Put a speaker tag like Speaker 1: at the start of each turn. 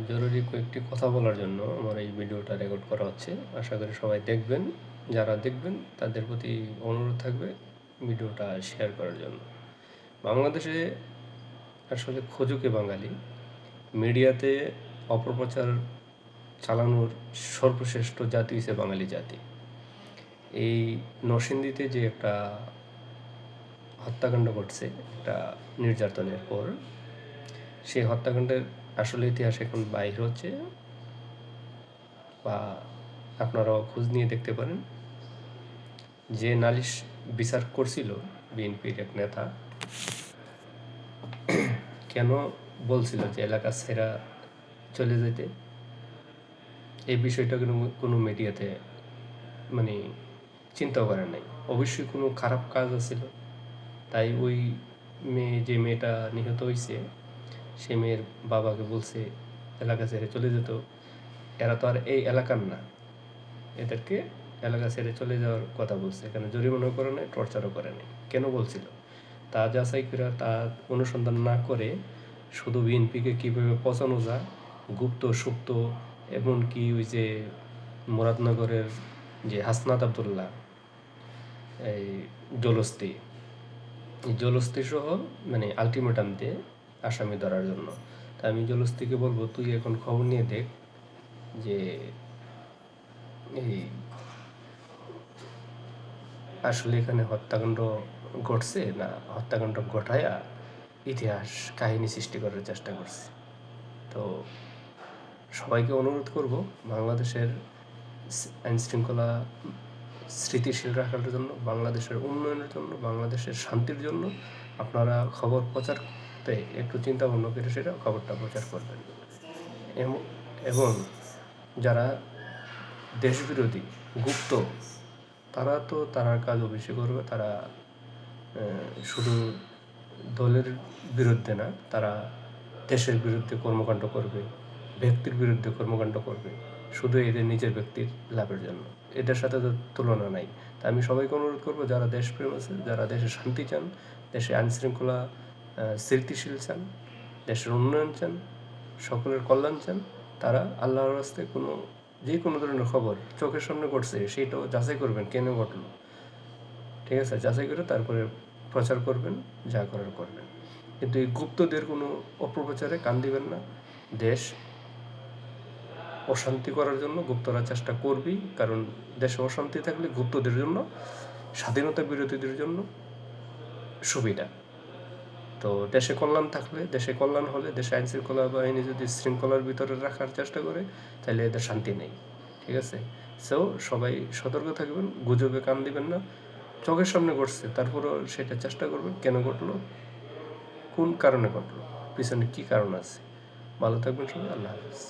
Speaker 1: জরুরি কয়েকটি কথা বলার জন্য আমার এই ভিডিওটা রেকর্ড করা হচ্ছে। আশা করি সবাই দেখবেন। যারা দেখবেন তাদের প্রতি অনুরোধ থাকবে ভিডিওটা শেয়ার করার জন্য। বাংলাদেশে আসলে খোঁজুকে বাঙালি মিডিয়াতে অপপ্রচার চালানোর সর্বশ্রেষ্ঠ জাতি হচ্ছে বাঙালি জাতি। এই নরসিংদীতে যে একটা হত্যাকাণ্ড ঘটছে একটা নির্যাতনের পর, সেই হত্যাকাণ্ডের আসলে ইতিহাস এখন বাইর হচ্ছে, বা আপনারাও খোঁজ নিয়ে দেখতে পারেন। যে নালিশ বিচার করছিল বিএনপির এক নেতা, কেন বলছিল যে এলাকা ছেড়া চলে যেতে, এই বিষয়টা কোনো মিডিয়াতে মানে চিন্তাও করে নাই। অবশ্যই কোনো খারাপ কাজ আছিল, তাই ওই যে মেয়েটা নিহত হয়েছে সে মেয়ের বাবাকে বলছে এলাকা ছেড়ে চলে যেত। এরা তো আর এই এলাকার না, এদেরকে এলাকা ছেড়ে চলে যাওয়ার কথা বলছে। এখানে জরিমানাও করে নাই, টর্চারও করে নাই। কেন বলছিল তা যাচাই করে, তা অনুসন্ধান না করে শুধু বিএনপিকে কীভাবে পচানো যায় গুপ্ত সুপ্ত, এমনকি ওই যে মুরাদনগরের যে হাসনাত আবদুল্লাহ এই জলস্তি সহ মানে আলটিমেটাম দিয়ে আসামি ধরার জন্য। তা আমি জলস্তিকে বলবো, তুই এখন খবর নিয়ে দেখ যে এই আসলে এখানে হত্যাকাণ্ড ঘটছে না হত্যাকাণ্ড ঘটায়া ইতিহাস কাহিনী সৃষ্টি করার চেষ্টা করছে। তো সবাইকে অনুরোধ করব, বাংলাদেশের আইনশৃঙ্খলা স্থিতিশীল রাখার জন্য, বাংলাদেশের উন্নয়নের জন্য, বাংলাদেশের শান্তির জন্য আপনারা খবর প্রচার করতে একটু চিন্তা ভাবনা করে সেটা খবরটা প্রচার করবেন। এবং যারা দেশবিরোধী গুপ্ত, তারা তো তারার কাজ অবশ্যই করবে। তারা শুধু দলের বিরুদ্ধে না, তারা দেশের বিরুদ্ধে কর্মকাণ্ড করবে, ব্যক্তির বিরুদ্ধে কর্মকাণ্ড করবে, শুধু এদের নিজের ব্যক্তির লাভের জন্য। এদের সাথে তো তুলনা নাই। তা আমি সবাইকে অনুরোধ করবো, যারা দেশপ্রেম আছে, যারা দেশে শান্তি চান, দেশে আইনশৃঙ্খলা স্থিতিশীল চান, দেশের উন্নয়ন চান, সকলের কল্যাণ চান, তারা আল্লাহর রাস্তে যে কোনো ধরনের খবর চোখের সামনে ঘটছে সেইটাও যাচাই করবেন, কেন ঘটলো, ঠিক আছে? যাচাই করে তারপরে প্রচার করবেন, যা করার করবেন। কিন্তু এই গুপ্তদের কোনো অপপ্রচারে কান দিবেন না। দেশ অশান্তি করার জন্য গুপ্তরা চেষ্টা করবেই, কারণ দেশে অশান্তি থাকলে গুপ্তদের জন্য, স্বাধীনতা বিরোধীদের জন্য সুবিধা। তো দেশে কল্যাণ থাকলে, দেশে কল্যাণ হলে, দেশে আইনশৃঙ্খলা বাহিনী যদি শৃঙ্খলার ভিতরে রাখার চেষ্টা করে, তাহলে এদের শান্তি নেই, ঠিক আছে? সো সবাই সতর্ক থাকবেন, গুজবে কান দিবেন না। চোখের সামনে ঘটছে, তারপরও সেটা চেষ্টা করবেন কেন ঘটলো, কোন কারণে ঘটলো, পিছনে কী কারণ আছে। ভালো থাকবেন সবাই, আল্লাহ হাফিজ।